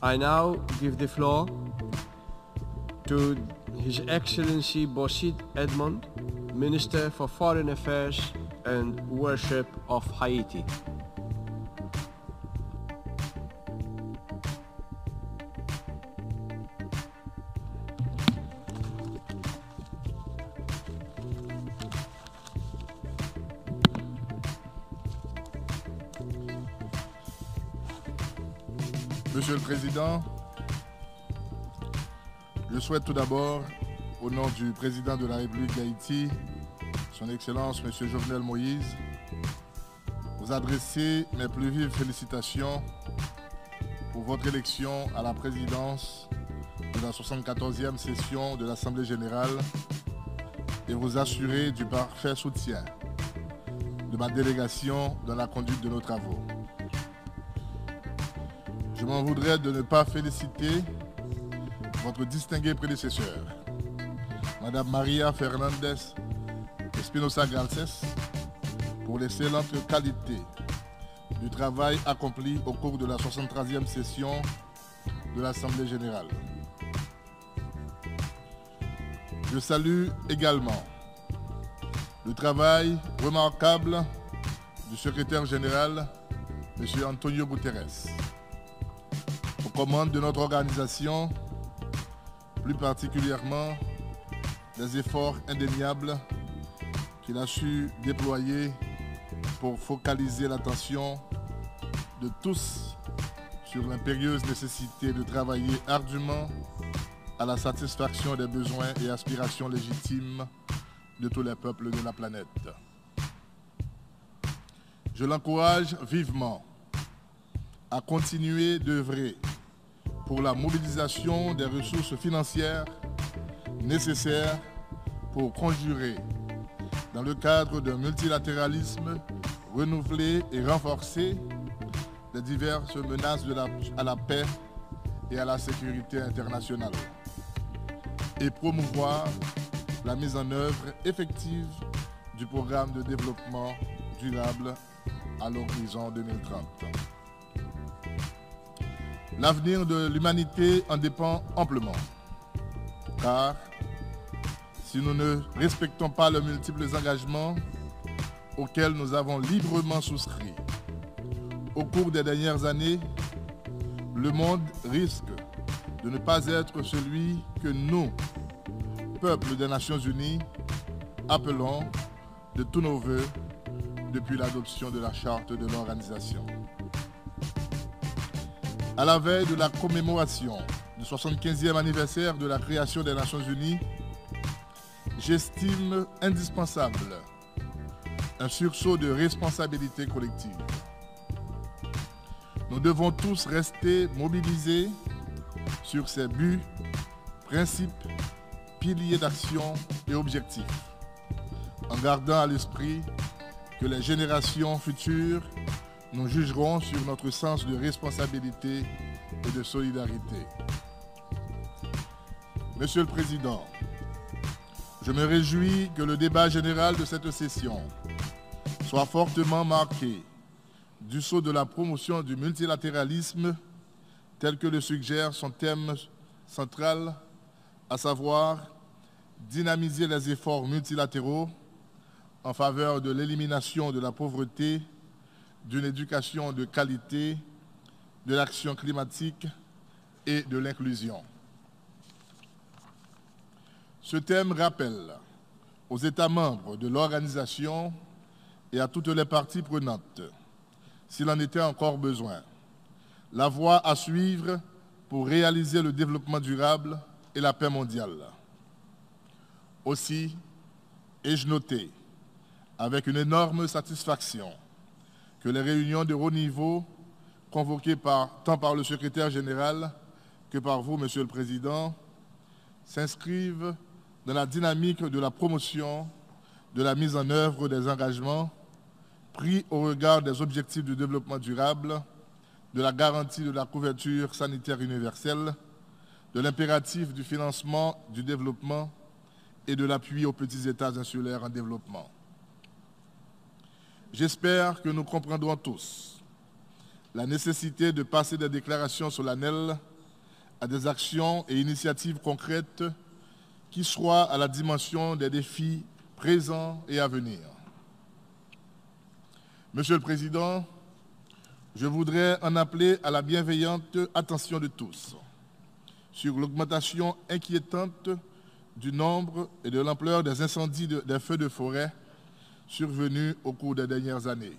I now give the floor to His Excellency Bosid Edmond, Minister for Foreign Affairs and Worship of Haiti. Monsieur le Président, je souhaite tout d'abord, au nom du Président de la République d'Haïti, Son Excellence M. Jovenel Moïse, vous adresser mes plus vives félicitations pour votre élection à la présidence de la 74e session de l'Assemblée générale et vous assurer du parfait soutien de ma délégation dans la conduite de nos travaux. Je m'en voudrais de ne pas féliciter votre distinguée prédécesseur, Madame Maria Fernandez Espinosa Garcés, pour l'excellente qualité du travail accompli au cours de la 73e session de l'Assemblée générale. Je salue également le travail remarquable du secrétaire général, M. Antonio Guterres, aux commandes de notre organisation, plus particulièrement des efforts indéniables qu'il a su déployer pour focaliser l'attention de tous sur l'impérieuse nécessité de travailler ardument à la satisfaction des besoins et aspirations légitimes de tous les peuples de la planète. Je l'encourage vivement à continuer d'œuvrer pour la mobilisation des ressources financières nécessaires pour conjurer, dans le cadre d'un multilatéralisme renouvelé et renforcé, les diverses menaces à la paix et à la sécurité internationale, et promouvoir la mise en œuvre effective du programme de développement durable à l'horizon 2030. L'avenir de l'humanité en dépend amplement, car si nous ne respectons pas les multiples engagements auxquels nous avons librement souscrit au cours des dernières années, le monde risque de ne pas être celui que nous, peuple des Nations Unies, appelons de tous nos voeux depuis l'adoption de la charte de l'organisation. À la veille de la commémoration du 75e anniversaire de la création des Nations Unies, j'estime indispensable un sursaut de responsabilité collective. Nous devons tous rester mobilisés sur ces buts, principes, piliers d'action et objectifs, en gardant à l'esprit que les générations futures nous jugeront sur notre sens de responsabilité et de solidarité. Monsieur le Président, je me réjouis que le débat général de cette session soit fortement marqué du sceau de la promotion du multilatéralisme tel que le suggère son thème central, à savoir dynamiser les efforts multilatéraux en faveur de l'élimination de la pauvreté, d'une éducation de qualité, de l'action climatique et de l'inclusion. Ce thème rappelle aux États membres de l'organisation et à toutes les parties prenantes, s'il en était encore besoin, la voie à suivre pour réaliser le développement durable et la paix mondiale. Aussi, ai-je noté avec une énorme satisfaction que les réunions de haut niveau convoquées tant par le secrétaire général que par vous, Monsieur le Président, s'inscrivent dans la dynamique de la promotion, de la mise en œuvre des engagements pris au regard des objectifs du développement durable, de la garantie de la couverture sanitaire universelle, de l'impératif du financement du développement et de l'appui aux petits États insulaires en développement. J'espère que nous comprendrons tous la nécessité de passer des déclarations solennelles à des actions et initiatives concrètes qui soient à la dimension des défis présents et à venir. Monsieur le Président, je voudrais en appeler à la bienveillante attention de tous sur l'augmentation inquiétante du nombre et de l'ampleur des incendies des feux de forêt survenus au cours des dernières années.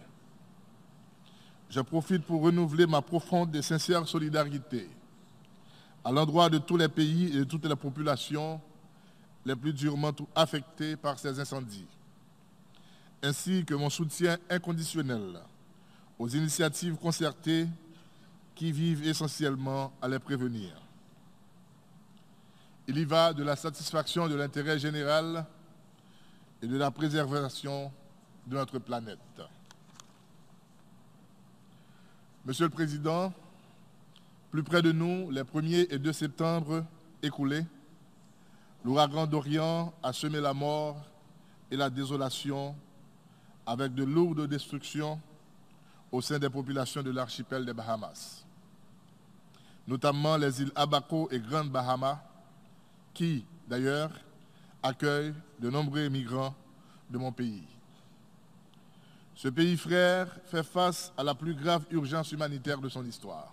Je profite pour renouveler ma profonde et sincère solidarité à l'endroit de tous les pays et de toutes les populations les plus durement affectées par ces incendies, ainsi que mon soutien inconditionnel aux initiatives concertées qui vivent essentiellement à les prévenir. Il y va de la satisfaction de l'intérêt général et de la préservation de notre planète. Monsieur le Président, plus près de nous, les 1er et 2 septembre écoulés, l'ouragan Dorian a semé la mort et la désolation avec de lourdes destructions au sein des populations de l'archipel des Bahamas, notamment les îles Abaco et Grande Bahama, qui, d'ailleurs, accueillent de nombreux migrants de mon pays. Ce pays frère fait face à la plus grave urgence humanitaire de son histoire.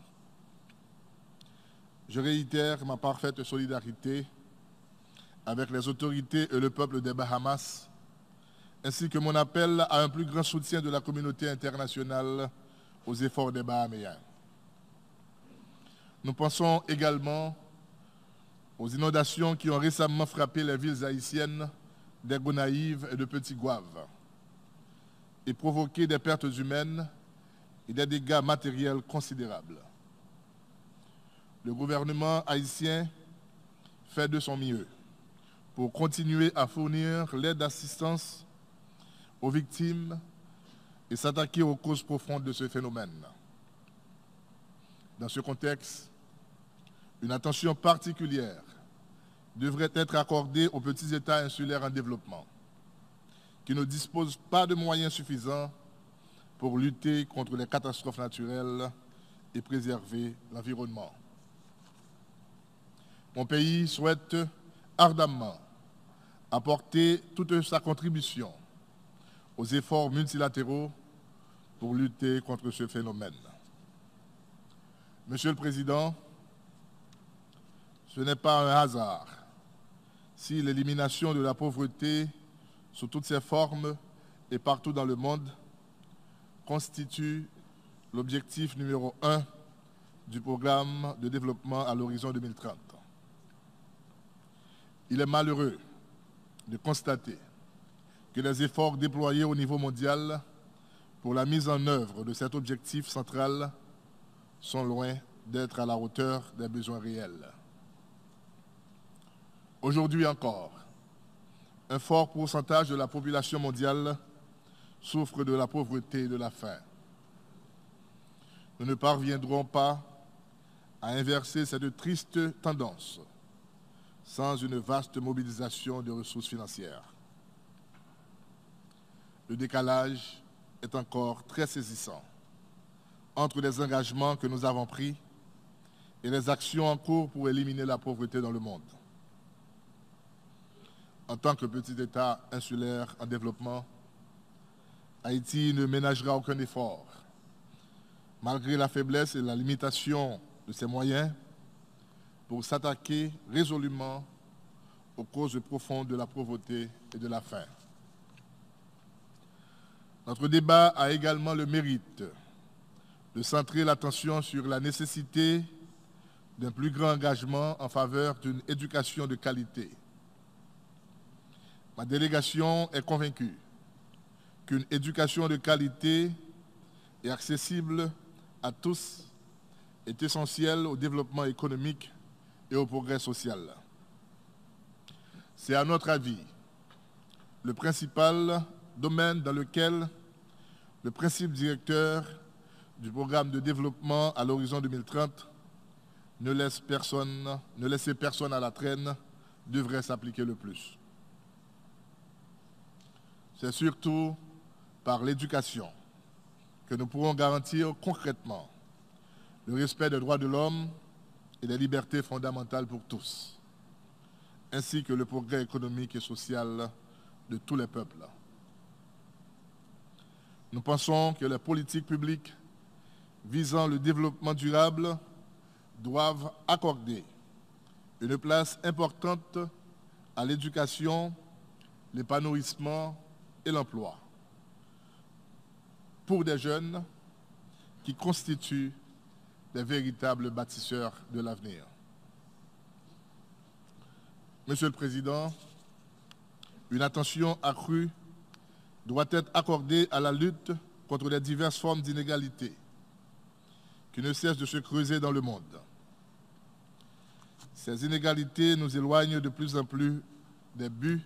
Je réitère ma parfaite solidarité avec les autorités et le peuple des Bahamas, ainsi que mon appel à un plus grand soutien de la communauté internationale aux efforts des Bahaméens. Nous pensons également aux inondations qui ont récemment frappé les villes haïtiennes des Gonaïves et de Petit Gouave et provoqué des pertes humaines et des dégâts matériels considérables. Le gouvernement haïtien fait de son mieux pour continuer à fournir l'aide d'assistance aux victimes et s'attaquer aux causes profondes de ce phénomène. Dans ce contexte, une attention particulière devrait être accordée aux petits États insulaires en développement, qui ne disposent pas de moyens suffisants pour lutter contre les catastrophes naturelles et préserver l'environnement. Mon pays souhaite ardemment apporter toute sa contribution aux efforts multilatéraux pour lutter contre ce phénomène. Monsieur le Président, ce n'est pas un hasard si l'élimination de la pauvreté sous toutes ses formes et partout dans le monde constitue l'objectif numéro 1 du programme de développement à l'horizon 2030. Il est malheureux de constater que les efforts déployés au niveau mondial pour la mise en œuvre de cet objectif central sont loin d'être à la hauteur des besoins réels. Aujourd'hui encore, un fort pourcentage de la population mondiale souffre de la pauvreté et de la faim. Nous ne parviendrons pas à inverser cette triste tendance sans une vaste mobilisation de ressources financières. Le décalage est encore très saisissant entre les engagements que nous avons pris et les actions en cours pour éliminer la pauvreté dans le monde. En tant que petit État insulaire en développement, Haïti ne ménagera aucun effort, malgré la faiblesse et la limitation de ses moyens, pour s'attaquer résolument aux causes profondes de la pauvreté et de la faim. Notre débat a également le mérite de centrer l'attention sur la nécessité d'un plus grand engagement en faveur d'une éducation de qualité. Ma délégation est convaincue qu'une éducation de qualité et accessible à tous est essentielle au développement économique et au progrès social. C'est à notre avis le principal domaine dans lequel le principe directeur du programme de développement à l'horizon 2030, ne laisser personne à la traîne, devrait s'appliquer le plus. C'est surtout par l'éducation que nous pourrons garantir concrètement le respect des droits de l'homme et des libertés fondamentales pour tous, ainsi que le progrès économique et social de tous les peuples. Nous pensons que les politiques publiques visant le développement durable doivent accorder une place importante à l'éducation, l'épanouissement et l'emploi pour des jeunes qui constituent des véritables bâtisseurs de l'avenir. Monsieur le Président, une attention accrue doit être accordée à la lutte contre les diverses formes d'inégalité qui ne cessent de se creuser dans le monde. Ces inégalités nous éloignent de plus en plus des buts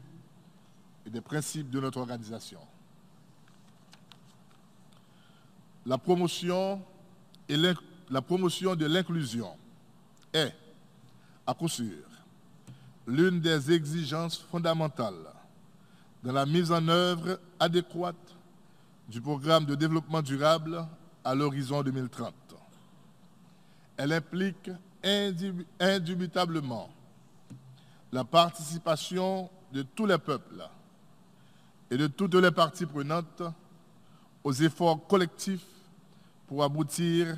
et des principes de notre organisation. La promotion de l'inclusion est, à coup sûr, l'une des exigences fondamentales dans la mise en œuvre adéquate du programme de développement durable à l'horizon 2030. Elle implique indubitablement la participation de tous les peuples et de toutes les parties prenantes aux efforts collectifs pour aboutir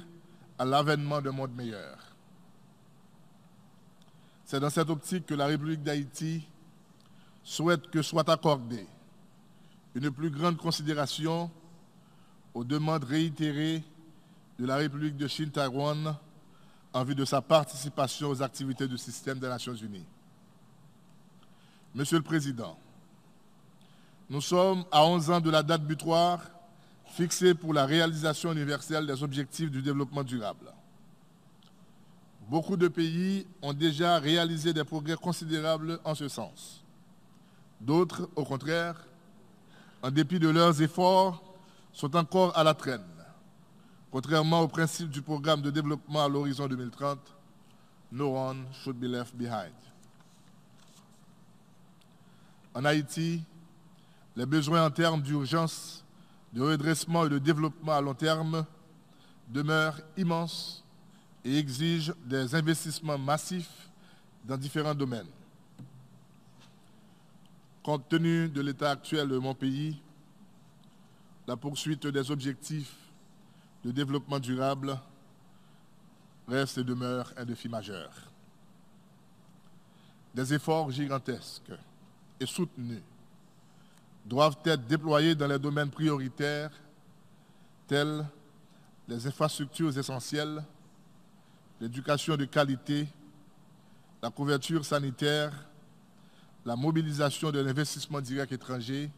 à l'avènement d'un monde meilleur. C'est dans cette optique que la République d'Haïti souhaite que soit accordée une plus grande considération aux demandes réitérées de la République de Chine-Taïwan en vue de sa participation aux activités du système des Nations Unies. Monsieur le Président, nous sommes à 11 ans de la date butoir fixée pour la réalisation universelle des objectifs du développement durable. Beaucoup de pays ont déjà réalisé des progrès considérables en ce sens. D'autres, au contraire, en dépit de leurs efforts, sont encore à la traîne. Contrairement au principe du programme de développement à l'horizon 2030, no one should be left behind. En Haïti, les besoins en termes d'urgence, de redressement et de développement à long terme demeurent immenses et exigent des investissements massifs dans différents domaines. Compte tenu de l'état actuel de mon pays, la poursuite des objectifs de développement durable reste et demeure un défi majeur. Des efforts gigantesques et soutenus doivent être déployés dans les domaines prioritaires tels les infrastructures essentielles, l'éducation de qualité, la couverture sanitaire, la mobilisation de l'investissement direct étranger,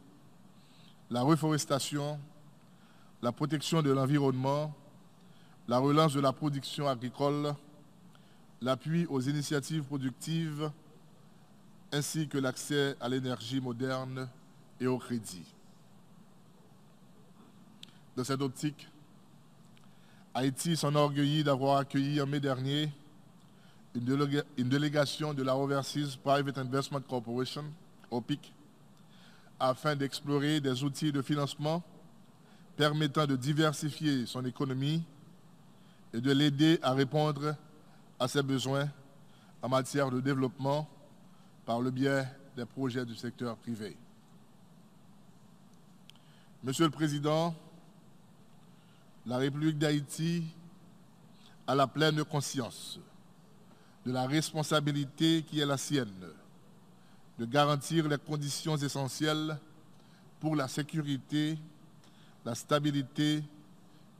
la reforestation, la protection de l'environnement, la relance de la production agricole, l'appui aux initiatives productives, ainsi que l'accès à l'énergie moderne et au crédit. Dans cette optique, Haïti s'enorgueillit d'avoir accueilli en mai dernier une délégation de la Overseas Private Investment Corporation, OPIC, afin d'explorer des outils de financement permettant de diversifier son économie et de l'aider à répondre à ses besoins en matière de développement par le biais des projets du secteur privé. Monsieur le Président, la République d'Haïti a la pleine conscience de la responsabilité qui est la sienne de garantir les conditions essentielles pour la sécurité, la stabilité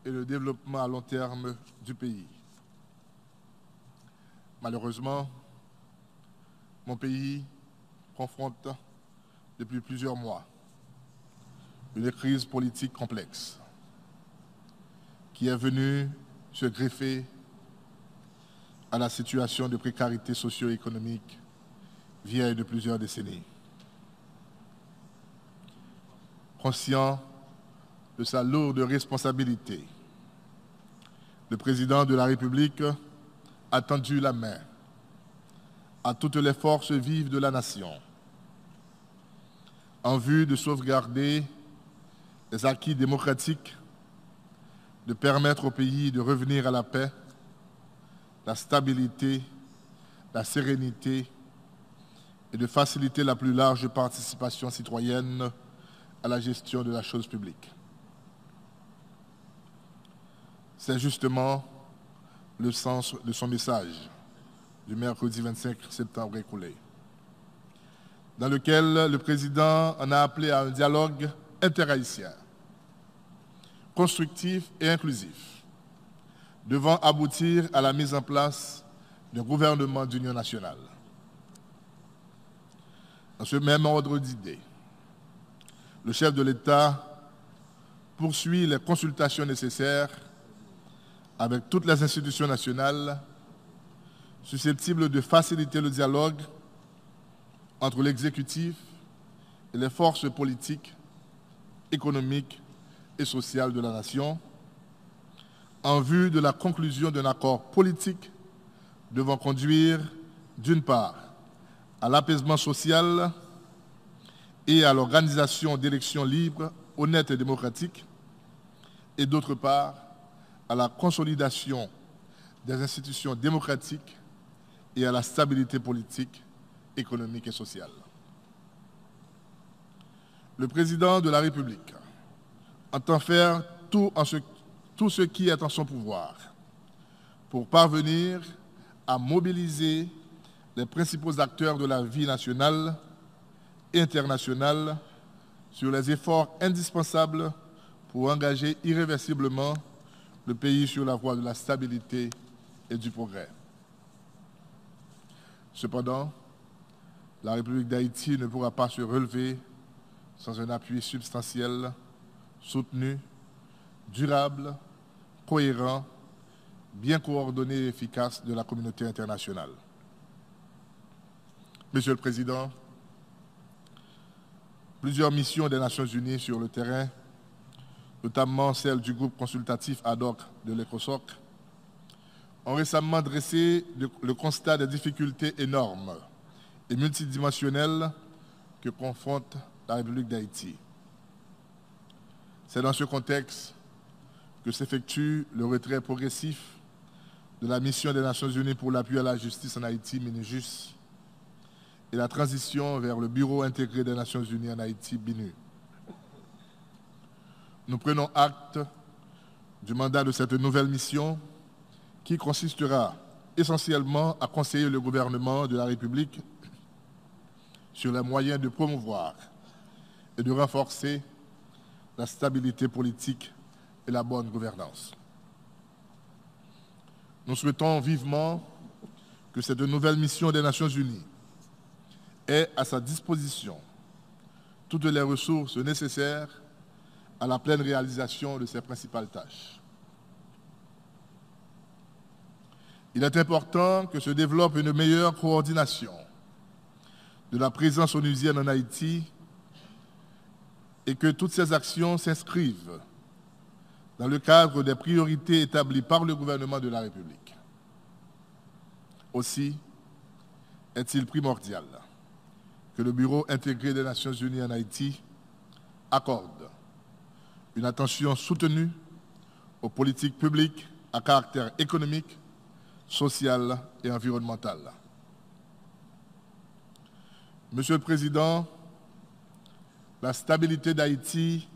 et le développement à long terme du pays. Malheureusement, mon pays confronte depuis plusieurs mois une crise politique complexe qui est venue se greffer à la situation de précarité socio-économique vieille de plusieurs décennies. Conscient de sa lourde responsabilité, le président de la République a tendu la main à toutes les forces vives de la nation en vue de sauvegarder les acquis démocratiques, de permettre au pays de revenir à la paix la stabilité, la sérénité et de faciliter la plus large participation citoyenne à la gestion de la chose publique. C'est justement le sens de son message du mercredi 25 septembre écoulé, dans lequel le président en a appelé à un dialogue interhaïtien, constructif et inclusif, devant aboutir à la mise en place d'un gouvernement d'union nationale. Dans ce même ordre d'idées, le chef de l'État poursuit les consultations nécessaires avec toutes les institutions nationales susceptibles de faciliter le dialogue entre l'exécutif et les forces politiques, économiques et sociales de la nation, en vue de la conclusion d'un accord politique devant conduire, d'une part, à l'apaisement social et à l'organisation d'élections libres, honnêtes et démocratiques, et d'autre part, à la consolidation des institutions démocratiques et à la stabilité politique, économique et sociale. Le président de la République entend faire tout ce qui est en son pouvoir pour parvenir à mobiliser les principaux acteurs de la vie nationale et internationale sur les efforts indispensables pour engager irréversiblement le pays sur la voie de la stabilité et du progrès. Cependant, la République d'Haïti ne pourra pas se relever sans un appui substantiel, soutenu, durable, cohérent, bien coordonné et efficace de la communauté internationale. Monsieur le Président, plusieurs missions des Nations Unies sur le terrain, notamment celle du groupe consultatif ad hoc de l'ECOSOC, ont récemment dressé le constat des difficultés énormes et multidimensionnelles que confronte la République d'Haïti. C'est dans ce contexte que s'effectue le retrait progressif de la mission des Nations Unies pour l'appui à la justice en Haïti, MINUJUS, et la transition vers le Bureau intégré des Nations Unies en Haïti, BINU. Nous prenons acte du mandat de cette nouvelle mission qui consistera essentiellement à conseiller le gouvernement de la République sur les moyens de promouvoir et de renforcer la stabilité politique et la bonne gouvernance. Nous souhaitons vivement que cette nouvelle mission des Nations Unies ait à sa disposition toutes les ressources nécessaires à la pleine réalisation de ses principales tâches. Il est important que se développe une meilleure coordination de la présence onusienne en Haïti et que toutes ces actions s'inscrivent dans le cadre des priorités établies par le gouvernement de la République. Aussi est-il primordial que le Bureau intégré des Nations Unies en Haïti accorde une attention soutenue aux politiques publiques à caractère économique, social et environnemental. Monsieur le Président, la stabilité d'Haïti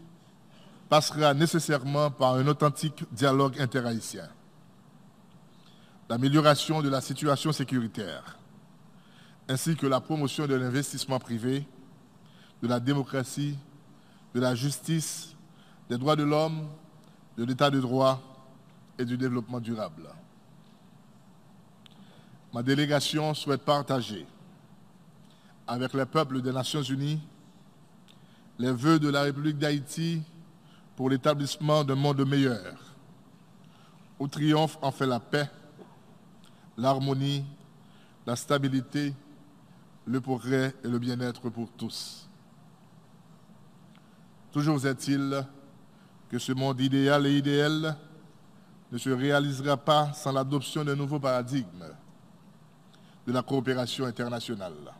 passera nécessairement par un authentique dialogue interhaïtien. L'amélioration de la situation sécuritaire, ainsi que la promotion de l'investissement privé, de la démocratie, de la justice, des droits de l'homme, de l'état de droit et du développement durable. Ma délégation souhaite partager avec les peuples des Nations Unies les vœux de la République d'Haïti pour l'établissement d'un monde meilleur, où triomphe en fait la paix, l'harmonie, la stabilité, le progrès et le bien-être pour tous. Toujours est-il que ce monde idéal et idéal ne se réalisera pas sans l'adoption d'un nouveau paradigme de la coopération internationale,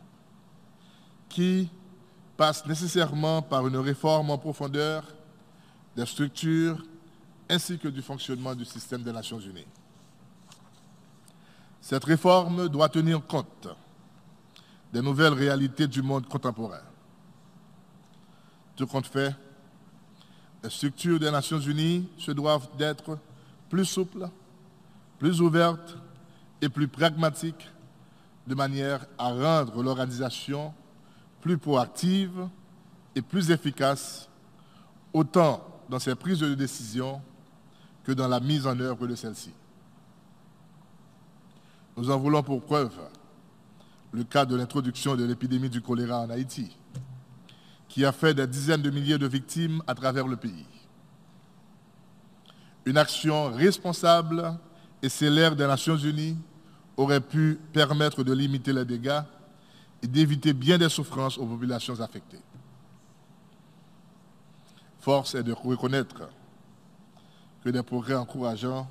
qui passe nécessairement par une réforme en profondeur des structures ainsi que du fonctionnement du système des Nations Unies. Cette réforme doit tenir compte des nouvelles réalités du monde contemporain. Tout compte fait, les structures des Nations Unies se doivent d'être plus souples, plus ouvertes et plus pragmatiques, de manière à rendre l'organisation plus proactive et plus efficace, autant dans ses prises de décision que dans la mise en œuvre de celle-ci. Nous en voulons pour preuve le cas de l'introduction de l'épidémie du choléra en Haïti, qui a fait des dizaines de milliers de victimes à travers le pays. Une action responsable et célère des Nations Unies aurait pu permettre de limiter les dégâts et d'éviter bien des souffrances aux populations affectées. Force est de reconnaître que des progrès encourageants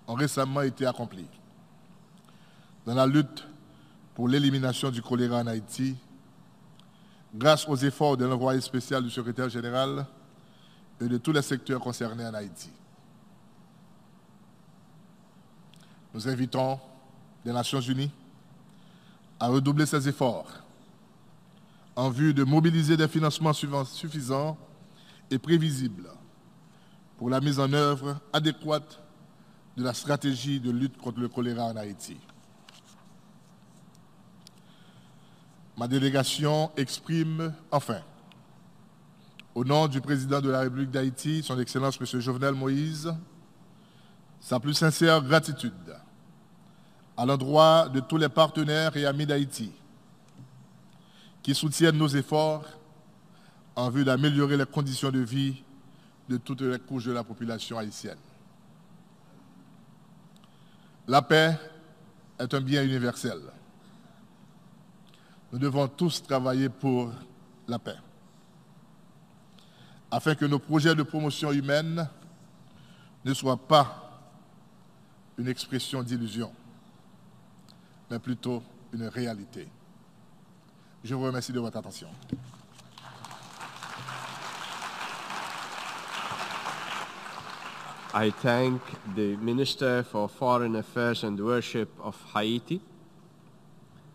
ont récemment été accomplis dans la lutte pour l'élimination du choléra en Haïti, grâce aux efforts de l'envoyé spécial du secrétaire général et de tous les secteurs concernés en Haïti. Nous invitons les Nations Unies à redoubler ces efforts en vue de mobiliser des financements suffisants et prévisibles pour la mise en œuvre adéquate de la stratégie de lutte contre le choléra en Haïti. Ma délégation exprime enfin, au nom du président de la République d'Haïti, son Excellence M. Jovenel Moïse, sa plus sincère gratitude à l'endroit de tous les partenaires et amis d'Haïti qui soutiennent nos efforts en vue d'améliorer les conditions de vie de toutes les couches de la population haïtienne. La paix est un bien universel. Nous devons tous travailler pour la paix, afin que nos projets de promotion humaine ne soient pas une expression d'illusion, mais plutôt une réalité. Je vous remercie de votre attention. I thank the Minister for Foreign Affairs and Worship of Haiti,